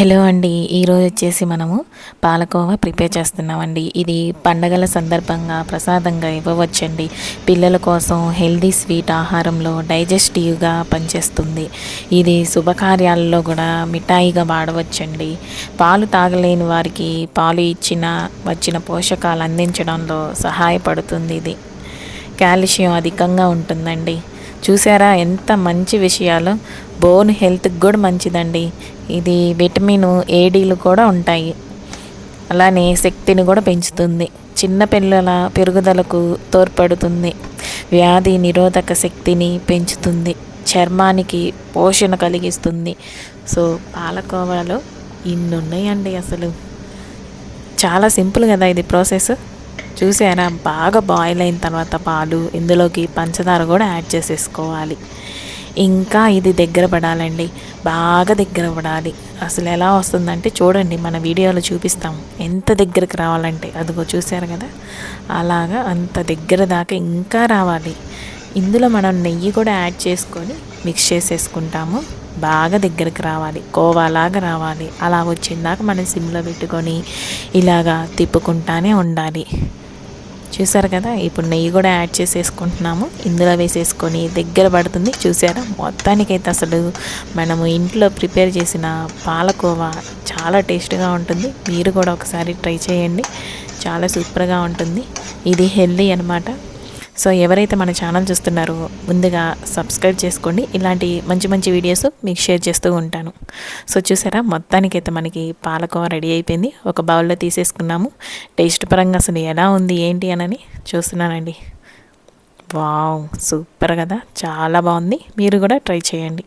Hello అండి, ఈరోజు వచ్చేసి మనము పాలకోవా ప్రిపేర్ చేస్తున్నామండి. ఇది పండగల సందర్భంగా ప్రసాదంగా ఇవ్వవచ్చండి. పిల్లల కోసం హెల్దీ స్వీట్ ఆహారంలో డైజెస్టివ్గా పనిచేస్తుంది. ఇది శుభకార్యాలలో కూడా మిఠాయిగా వాడవచ్చండి. పాలు తాగలేని వారికి పాలు వచ్చిన పోషకాలు అందించడంలో సహాయపడుతుంది. ఇది కాల్షియం అధికంగా ఉంటుందండి. చూసారా ఎంత మంచి విషయాలు. బోన్ హెల్త్కి కూడా మంచిదండి. ఇది విటమిన్ ఏడీలు కూడా ఉంటాయి. అలానే శక్తిని కూడా పెంచుతుంది. చిన్నపిల్లల పెరుగుదలకు తోడ్పడుతుంది. వ్యాధి నిరోధక శక్తిని పెంచుతుంది. చర్మానికి పోషణ కలిగిస్తుంది. సో పాలకోవాలో ఇన్ని ఉన్నాయండి. అసలు చాలా సింపుల్ కదా ఇది ప్రాసెస్. చూసారా, బాగా బాయిల్ అయిన తర్వాత పాలు ఇందులోకి పంచదార కూడా యాడ్ చేసేసుకోవాలి. ఇంకా ఇది దగ్గర పడాలండి, బాగా దగ్గర పడాలి. అసలు ఎలా వస్తుందంటే చూడండి, మన వీడియోలో చూపిస్తాం ఎంత దగ్గరికి రావాలంటే. అదిగో చూసారు కదా, అలాగా అంత దగ్గర దాకా ఇంకా రావాలి. ఇందులో మనం నెయ్యి కూడా యాడ్ చేసుకొని మిక్స్ చేసేసుకుంటాము. బాగా దగ్గరికి రావాలి, కోవాలాగా రావాలి. అలా వచ్చిందాక మనం సిమ్లో పెట్టుకొని ఇలాగా తిప్పుకుంటానే ఉండాలి. చూసారు కదా, ఇప్పుడు నెయ్యి కూడా యాడ్ చేసేసుకుంటున్నాము. ఇందులో వేసేసుకొని దగ్గర పడుతుంది. చూసారా, మొత్తానికైతే అసలు మనము ఇంట్లో ప్రిపేర్ చేసిన పాలకోవా చాలా టేస్ట్గా ఉంటుంది. మీరు కూడా ఒకసారి ట్రై చేయండి, చాలా సూపర్గా ఉంటుంది. ఇది హెల్దీ అనమాట. సో ఎవరైతే మన ఛానల్ చూస్తున్నారో ముందుగా సబ్స్క్రైబ్ చేసుకోండి. ఇలాంటి మంచి మంచి వీడియోస్ మీకు షేర్ చేస్తూ ఉంటాను. సో చూసారా, మొత్తానికైతే మనకి పాలకోవా రెడీ అయిపోయింది. ఒక బౌల్లో తీసేసుకున్నాము. టేస్ట్ పరంగా అసలు ఎలా ఉంది ఏంటి అని చూస్తున్నానండి. వావ్, సూపర్ కదా, చాలా బాగుంది. మీరు కూడా ట్రై చేయండి.